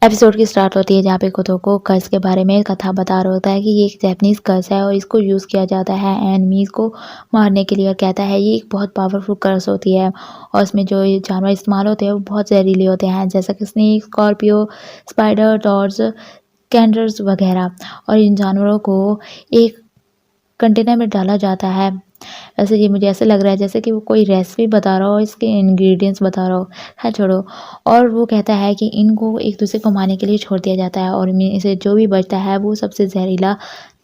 Episode की start होती है जहाँ पे कुतोको कर्स के बारे में कथा बता रहा होता है कि ये एक जैपनीज कर्स है और इसको यूज़ किया जाता है एनिमीज़ को मारने के लिए और कहता है ये एक बहुत पावरफुल कर्स होती है और उसमें जो ये जानवर इस्तेमाल होते हैं वो बहुत जहरीले होते हैं जैसा कि स्नेक, स्कॉर्पियो, स्पाइडर, टॉर्च, कैंडर्स वगैरह। और इन जानवरों को एक कंटेनर में डाला जाता है। वैसे ये मुझे ऐसे लग रहा है जैसे कि वो कोई रेसिपी बता रहा हो, इसके इंग्रेडिएंट्स बता रहा हो। है छोड़ो। और वो कहता है कि इनको एक दूसरे को मारने के लिए छोड़ दिया जाता है और इनमें से जो भी बचता है वो सबसे जहरीला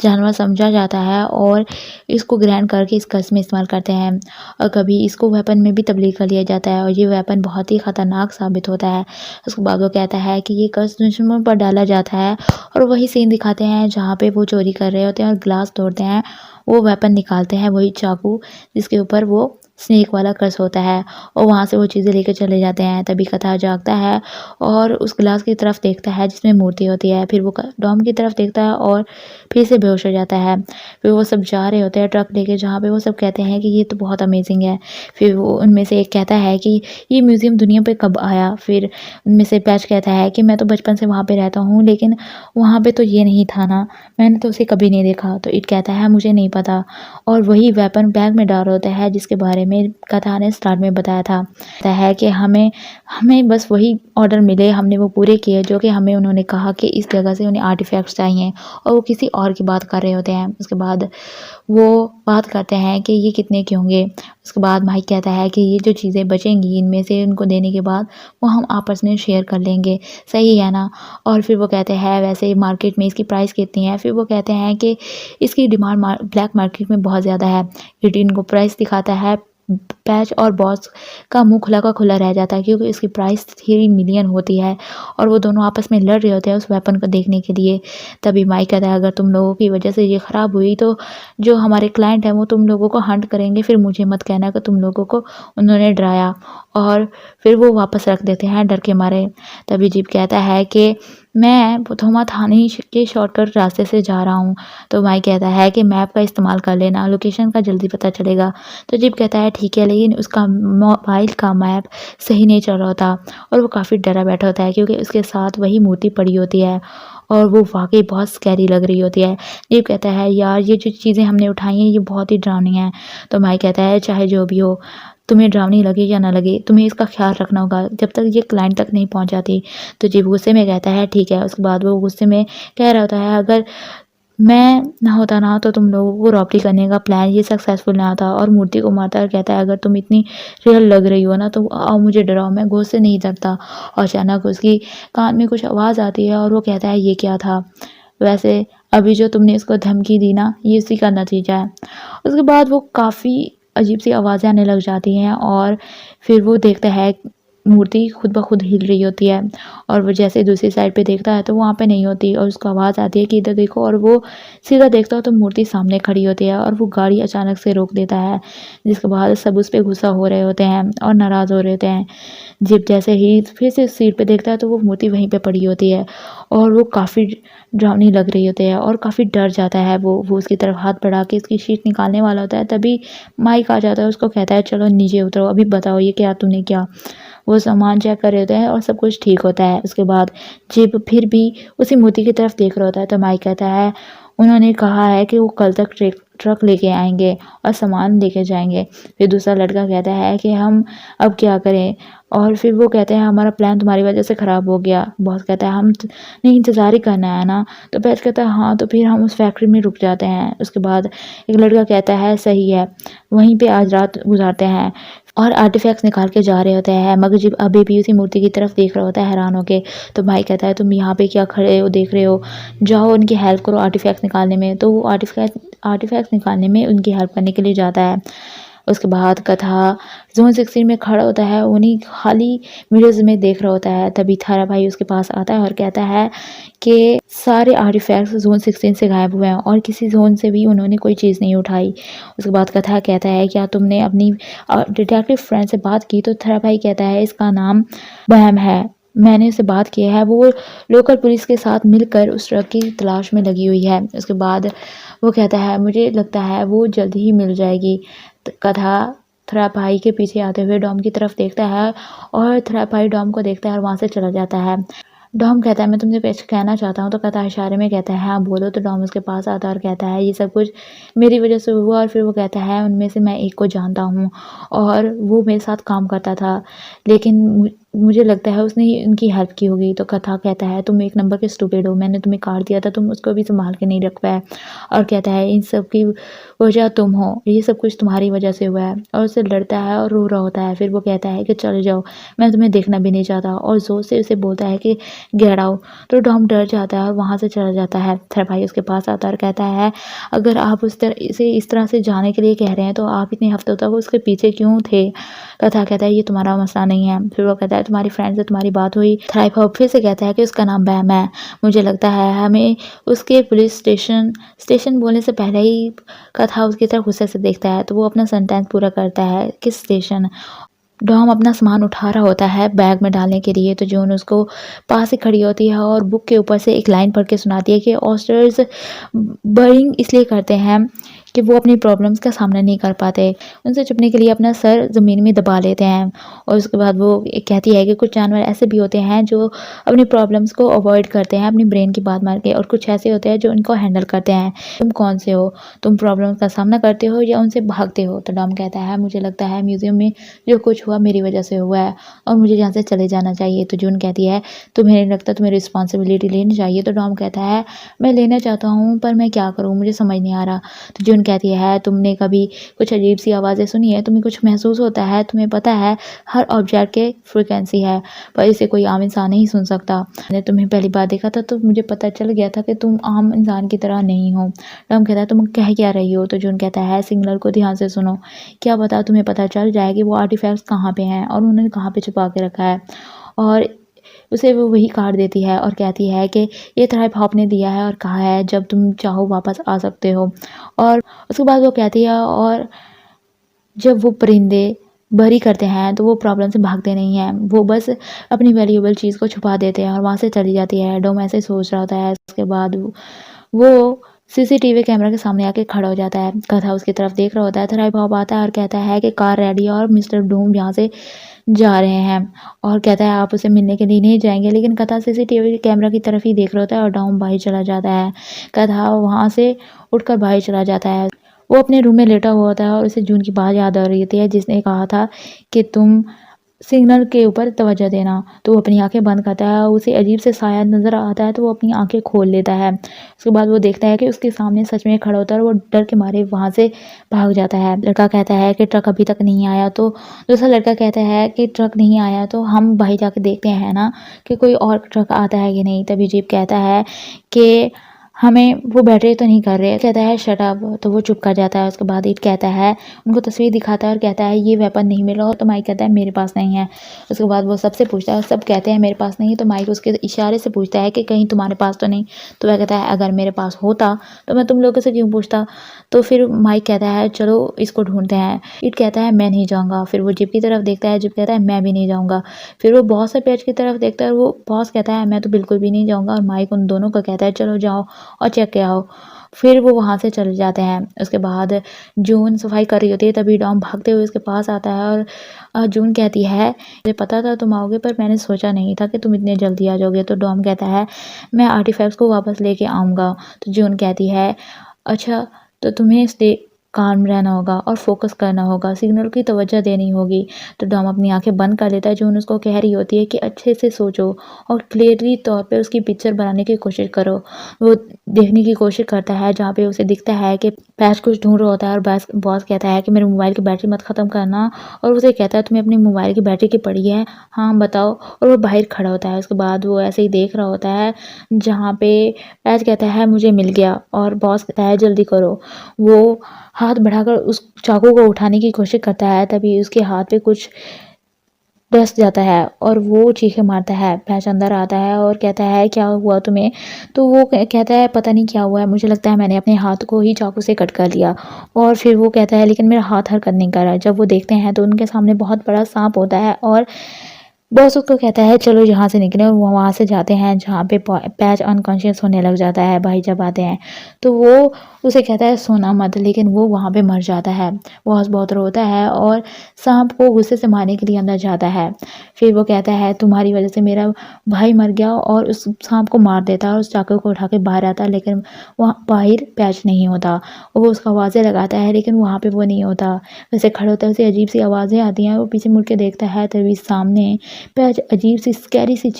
जानवर समझा जाता है और इसको ग्राइंड करके इस कर्स में इस्तेमाल करते हैं। और कभी इसको वेपन में भी तब्दील कर लिया जाता है और ये वेपन बहुत ही ख़तरनाक साबित होता है। उसके बाद वो कहता है कि ये कर्स दुश्मनों पर डाला जाता है और वही सीन दिखाते हैं जहाँ पे वो चोरी कर रहे होते हैं और ग्लास तोड़ते हैं। वो वेपन निकालते हैं, वही चाकू जिसके ऊपर वो स्नेक वाला कर्स होता है और वहाँ से वो चीज़ें लेकर चले जाते हैं। तभी कथा जागता है और उस गिलास की तरफ देखता है जिसमें मूर्ति होती है। फिर वो डॉम की तरफ देखता है और फिर से बेहोश हो जाता है। फिर वो सब जा रहे होते हैं ट्रक लेके जहाँ पे वो सब कहते हैं कि ये तो बहुत अमेजिंग है। फिर वो उनमें से एक कहता है कि ये म्यूज़ियम दुनिया पे कब आया। फिर उनमें से पैच कहता है कि मैं तो बचपन से वहाँ पे रहता हूँ लेकिन वहाँ पे तो ये नहीं था ना, मैंने तो उसे कभी नहीं देखा। तो इट कहता है मुझे नहीं पता और वही वेपन बैग में डाल होता है जिसके बारे में कथा ने स्टार्ट में बताया था। कहता है कि हमें हमें बस वही ऑर्डर मिले, हमने वो पूरे किए जो कि हमें उन्होंने कहा कि इस जगह से उन्हें आर्टिफैक्ट्स चाहिए और वो किसी और की बात कर रहे होते हैं। उसके बाद वो बात करते हैं कि ये कितने के होंगे। उसके बाद माइक कहता है कि ये जो चीज़ें बचेंगी इनमें से उनको देने के बाद वो हम आपस में शेयर कर लेंगे, सही है ना। और फिर वो कहते हैं वैसे मार्केट में इसकी प्राइस कितनी है। फिर वो कहते हैं कि इसकी डिमांड ब्लैक मार्केट में बहुत ज़्यादा है। इट इनको प्राइस दिखाता है। पैच और बॉस का मुंह खुला का खुला रह जाता है क्योंकि इसकी प्राइस 3 मिलियन होती है और वो दोनों आपस में लड़ रहे होते हैं उस वेपन को देखने के लिए। तभी माइक कहता है अगर तुम लोगों की वजह से ये ख़राब हुई तो जो हमारे क्लाइंट हैं वो तुम लोगों को हंट करेंगे, फिर मुझे मत कहना कि तुम लोगों को उन्होंने डराया। और फिर वो वापस रख देते हैं डर के मारे। तभी जीप कहता है कि मैं पुथोमा थाने के शॉर्टकट रास्ते से जा रहा हूँ। तो माइक कहता है कि मैप का इस्तेमाल कर लेना, लोकेशन का जल्दी पता चलेगा। तो जीप कहता है ठीक है, लेकिन उसका मोबाइल का मैप सही नहीं चल रहा होता और वो काफ़ी डरा बैठा होता है क्योंकि उसके साथ वही मूर्ति पड़ी होती है और वो वाकई बहुत स्कैरी लग रही होती है। जीप कहता है यार ये जो चीज़ें हमने उठाई हैं ये बहुत ही डरावनी हैं। तो माइक कहता है चाहे जो भी हो, तुम्हें डरावनी लगे या ना लगे, तुम्हें इसका ख्याल रखना होगा जब तक ये क्लाइंट तक नहीं पहुंच जाती। तो जीप गुस्से में कहता है ठीक है। उसके बाद वो गुस्से में कह रहा होता है अगर मैं ना होता ना तो तुम लोगों को रॉबरी करने का प्लान ये सक्सेसफुल ना था। और मूर्ति को मारता है कहता है अगर तुम इतनी रियल लग रही हो ना तो आओ मुझे डराओ, मैं घोस्ट से नहीं डरता। और अचानक उसकी कान में कुछ आवाज़ आती है और वो कहता है ये क्या था। वैसे अभी जो तुमने इसको धमकी दी ना ये इसी का नतीजा है। उसके बाद वो काफ़ी अजीब सी आवाज़ें आने लग जाती हैं और फिर वो देखता है मूर्ति खुद ब खुद हिल रही होती है और वो जैसे दूसरी साइड पे देखता है तो वहाँ पे नहीं होती और उसको आवाज़ आती है कि इधर देखो और वो सीधा देखता है तो मूर्ति सामने खड़ी होती है और वो गाड़ी अचानक से रोक देता है जिसके बाद सब उस पर गुस्सा हो रहे होते हैं और नाराज़ हो रहे होते हैं। जीप जैसे ही फिर से सीट पे देखता है तो वो मूर्ति वहीं पे पड़ी होती है और वो काफ़ी डरावनी लग रही होती है और काफ़ी डर जाता है। वो उसकी तरफ हाथ बढ़ा के इसकी शीट निकालने वाला होता है। तभी माइक आ जाता है, उसको कहता है चलो नीचे उतरो, अभी बताओ ये क्या तुमने क्या। वो सामान चेक कर रहे होते हैं और सब कुछ ठीक होता है। उसके बाद जीप फिर भी उसी मूर्ति की तरफ देख रहा होता है। तो माइक कहता है उन्होंने कहा है कि वो कल तक ट्रक लेके आएंगे और सामान लेके जाएंगे। फिर दूसरा लड़का कहता है कि हम अब क्या करें। और फिर वो कहते हैं हमारा प्लान तुम्हारी वजह से ख़राब हो गया। बॉस कहता है हम नहीं इंतज़ार ही करना है ना। तो पैच कहता है हाँ, तो फिर हम उस फैक्ट्री में रुक जाते हैं। उसके बाद एक लड़का कहता है सही है, वहीं पे आज रात गुजारते हैं और आर्टिफैक्ट्स निकाल के जा रहे होते हैं। मगर जब अभी भी उसी मूर्ति की तरफ देख रहा होता है हैरान होके। तो भाई कहता है तुम यहाँ पे क्या खड़े हो देख रहे हो, जाओ उनकी हेल्प करो आर्टिफैक्ट्स निकालने में। तो वो आर्टिफैक्ट्स निकालने में उनकी हेल्प करने के लिए जाता है। उसके बाद कथा ज़ोन 16 में खड़ा होता है, उन्हीं खाली मिरर्स में देख रहा होता है। तभी थारा भाई उसके पास आता है और कहता है कि सारे आर्टिफैक्ट्स ज़ोन 16 से गायब हुए हैं और किसी ज़ोन से भी उन्होंने कोई चीज़ नहीं उठाई। उसके बाद कथा कहता है क्या तुमने अपनी डिटेक्टिव फ्रेंड से बात की। तो थारा भाई कहता है इसका नाम बहम है, मैंने उससे बात की है, वो लोकल पुलिस के साथ मिलकर उस ट्रक की तलाश में लगी हुई है। उसके बाद वो कहता है मुझे लगता है वो जल्दी ही मिल जाएगी। कथा थरापाई के पीछे आते हुए डॉम की तरफ देखता है और थरापाई डॉम को देखता है और वहाँ से चला जाता है। डॉम कहता है मैं तुमसे कुछ कहना चाहता हूँ, तो कहता है इशारे में कहता है हाँ बोलो। तो डॉम उसके पास आता है और कहता है ये सब कुछ मेरी वजह से हुआ। और फिर वो कहता है उनमें से मैं एक को जानता हूँ और वो मेरे साथ काम करता था, लेकिन मुझे लगता है उसने ही उनकी हेल्प की होगी। तो कथा कहता है तुम एक नंबर के स्टूपिड हो, मैंने तुम्हें काट दिया था, तुम उसको भी संभाल के नहीं रख पाए। और कहता है इन सब की वजह तुम हो, ये सब कुछ तुम्हारी वजह से हुआ है। और उससे लड़ता है और रो रहा होता है। फिर वो कहता है कि चले जाओ, मैं तुम्हें देखना भी नहीं चाहता, और जोर से उसे बोलता है कि गेट आउट। तो डॉम डर जाता है और वहाँ से चला जाता है। फिर भाई उसके पास आता है और कहता है अगर आप इस तरह से जाने के लिए कह रहे हैं तो आप इतने हफ्तों तक उसके पीछे क्यों थे। कथा कहता है ये तुम्हारा मसला नहीं है। फिर वो कहता है तुम्हारी फ्रेंड से तुम्हारी बात हुई। थ्राइप हॉप फिर से कहता है कि उसका नाम बैम है। मुझे लगता है हमें उसके पुलिस स्टेशन बोलने से पहले ही कथा उसकी तरफ गुस्से से देखता है। तो वो अपना सेंटेंस पूरा करता है किस स्टेशन। डॉम अपना सामान उठा रहा होता है बैग में डालने के लिए, तो जून उसको पास ही खड़ी होती है और बुक के ऊपर से एक लाइन पढ़ के सुनाती है कि ऑस्टर्स बरिंग इसलिए करते हैं कि वो अपनी प्रॉब्लम्स का सामना नहीं कर पाते, उनसे छुपने के लिए अपना सर ज़मीन में दबा लेते हैं। और उसके बाद वो कहती है कि कुछ जानवर ऐसे भी होते हैं जो अपनी प्रॉब्लम्स को अवॉइड करते हैं अपनी ब्रेन की बात मार के, और कुछ ऐसे होते हैं जो इनको हैंडल करते हैं। तुम कौन से हो, तुम प्रॉब्लम्स का सामना करते हो या उनसे भागते हो। तो डॉम कहता है मुझे लगता है म्यूज़ियम में जो कुछ हुआ मेरी वजह से हुआ है और मुझे यहाँ से चले जाना चाहिए। तो जून कहती है तुम्हें नहीं लगता तुम्हें रिस्पॉन्सिबिलिटी लेनी चाहिए। तो डॉम कहता है मैं लेना चाहता हूँ पर मैं क्या करूँ, मुझे समझ नहीं आ रहा। तो जून कहती है तुमने कभी कुछ अजीब सी आवाज़ें सुनी है, तुम्हें कुछ महसूस होता है, तुम्हें पता है हर ऑब्जेक्ट के फ्रिक्वेंसी है पर इसे कोई आम इंसान नहीं सुन सकता। मैंने तुम्हें पहली बार देखा था तो मुझे पता चल गया था कि तुम आम इंसान की तरह नहीं हो। डॉम कहता है तुम कह क्या रही हो। तो जून कहता है सिग्नल को ध्यान से सुनो, क्या पता तुम्हें पता चल जाए कि वो आर्टिफैक्ट्स कहाँ पे हैं और उन्होंने कहाँ पे छुपा के रखा है। और उसे वो वही काट देती है और कहती है कि ये थ्राइप हॉप ने दिया है और कहा है जब तुम चाहो वापस आ सकते हो। और उसके बाद वो कहती है और जब वो परिंदे बरी करते हैं तो वो प्रॉब्लम से भागते नहीं हैं, वो बस अपनी वैल्यूएबल चीज़ को छुपा देते हैं और वहाँ से चली जाती है। डोम ऐसे सोच रहा होता है। उसके बाद वो सीसीटीवी कैमरा के सामने आके खड़ा हो जाता है। कथा उसकी तरफ देख रहा होता है। थ्राइप हॉप आता है और कहता है कि कार रेडी है और मिस्टर डूम यहाँ से जा रहे हैं। और कहता है आप उसे मिलने के लिए नहीं जाएंगे, लेकिन कथा सीसीटीवी कैमरा की तरफ ही देख रहा होता है और डॉम बाहर चला जाता है। कथा वहाँ से उठकर बाहर चला जाता है। वो अपने रूम में लेटा हुआ होता है और उसे जून की बात याद आ रही होती है जिसने कहा था कि तुम सिग्नल के ऊपर तवज्जो देना। तो वो अपनी आंखें बंद करता है, उसे अजीब से साया नज़र आता है तो वो अपनी आंखें खोल लेता है। उसके बाद वो देखता है कि उसके सामने सच में खड़ा होता है और वो डर के मारे वहाँ से भाग जाता है। लड़का कहता है कि ट्रक अभी तक नहीं आया। तो दूसरा लड़का कहता है कि ट्रक नहीं आया तो हम बाहर जाके देखते हैं ना कि कोई और ट्रक आता है कि नहीं। तभी जीप कहता है कि हमें वो बैटरी तो नहीं कर रहे। कहता है शट अप। तो वो चुप कर जाता है। उसके बाद ईट कहता है उनको तस्वीर दिखाता है और कहता है ये वेपन नहीं मिला। तो माइक कहता है मेरे पास नहीं है। उसके बाद वो सबसे पूछता है, सब कहते हैं मेरे पास नहीं है। तो माइक उसके इशारे से पूछता है कि कहीं तुम्हारे पास तो नहीं। तो वह कहता है अगर मेरे पास होता तो मैं तुम लोगों से क्यों पूछता। तो फिर माइक कहता है चलो इसको ढूंढते हैं। ईट कहता है मैं नहीं जाऊँगा। फिर वो जिप की तरफ देखता है, जिप कहता है मैं भी नहीं जाऊँगा। फिर वो बॉस से पेज की तरफ देखता है और वो बॉस कहता है मैं तो बिल्कुल भी नहीं जाऊँगा। और माइक उन दोनों को कहता है चलो जाओ और चेक के आओ। फिर वो वहाँ से चले जाते हैं। उसके बाद जून सफाई कर रही होती है, तभी डॉम भागते हुए उसके पास आता है और जून कहती है मुझे पता था तुम आओगे पर मैंने सोचा नहीं था कि तुम इतने जल्दी आ जाओगे। तो डॉम कहता है मैं आर्टिफैक्ट्स को वापस लेके आऊँगा। तो जून कहती है अच्छा तो तुम्हें स्टे काम रहना होगा और फोकस करना होगा, सिग्नल की तवज्जो देनी होगी। तो डॉम अपनी आंखें बंद कर लेता है। जून उसको कह रही होती है कि अच्छे से सोचो और क्लियरली तौर पे उसकी पिक्चर बनाने की कोशिश करो। वो देखने की कोशिश करता है जहाँ पे उसे दिखता है कि पैच कुछ ढूंढ रहा होता है और बॉस कहता है कि मेरे मोबाइल की बैटरी मत ख़त्म करना। और उसे कहता है तुम्हें अपनी मोबाइल की बैटरी की पड़ी है, हाँ बताओ। और वो बाहर खड़ा होता है। उसके बाद वो ऐसे ही देख रहा होता है जहाँ पे पैच कहता है मुझे मिल गया और बॉस कहता है जल्दी करो। वो हाथ बढ़ाकर उस चाकू को उठाने की कोशिश करता है, तभी उसके हाथ पे कुछ डस जाता है और वो चीखें मारता है। पैच अंदर आता है और कहता है क्या हुआ तुम्हें। तो वो कहता है पता नहीं क्या हुआ है, मुझे लगता है मैंने अपने हाथ को ही चाकू से कट कर लिया। और फिर वो कहता है लेकिन मेरा हाथ हरकत नहीं कर रहा है। जब वो देखते हैं तो उनके सामने बहुत बड़ा सांप होता है और बॉस उसको कहता है चलो यहाँ से निकलें और वो वहाँ से जाते हैं जहाँ पे पैच अनकॉन्शियस होने लग जाता है। भाई जब आते हैं तो वो उसे कहता है सोना मत, लेकिन वो वहाँ पे मर जाता है। बॉस बहुत रोता है और सांप को गुस्से से मारने के लिए अंदर जाता है। फिर वो कहता है तुम्हारी वजह से मेरा भाई मर गया, और उस सांप को मार देता है और उस चाकू को उठा के बाहर आता है, लेकिन वहाँ बाहर पैच नहीं होता। वो उसको आवाज़ें लगाता है लेकिन वहाँ पे वो नहीं होता। वैसे खड़े होता है, उसे अजीब सी आवाज़ें आती हैं। वो पीछे मुड़ के देखता है तभी सामने पैच अजीब सी स्कैरी सी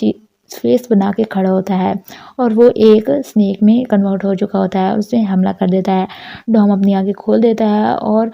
फेस बना के खड़ा होता है और वो एक स्नेक में कन्वर्ट हो चुका होता है। उससे हमला कर देता है। डॉम अपनी आंखें खोल देता है और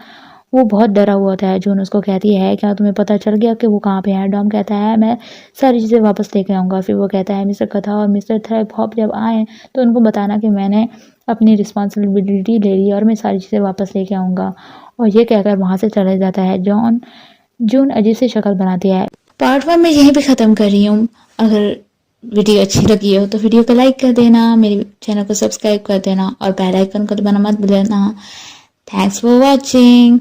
वो बहुत डरा हुआ होता है। जून उसको कहती है क्या तुम्हें पता चल गया कि वो कहाँ पे है? डॉम कहता है मैं सारी चीज़ें वापस लेके आऊँगा। फिर वो कहता है मिस्टर कथा और मिस्टर थ्रेप हॉप जब आए तो उनको बताना कि मैंने अपनी रिस्पॉन्सिबिलिटी ले ली और मैं सारी चीज़ें वापस लेके आऊँगा। और ये कहकर वहाँ से चले जाता है। जून अजीब सी शक्ल बनाती है। पार्ट 1 मैं यहीं पे ख़त्म कर रही हूँ। अगर वीडियो अच्छी लगी हो तो वीडियो को लाइक कर देना, मेरे चैनल को सब्सक्राइब कर देना और बेल आइकन को दबाना मत भूलना। Thanks for watching.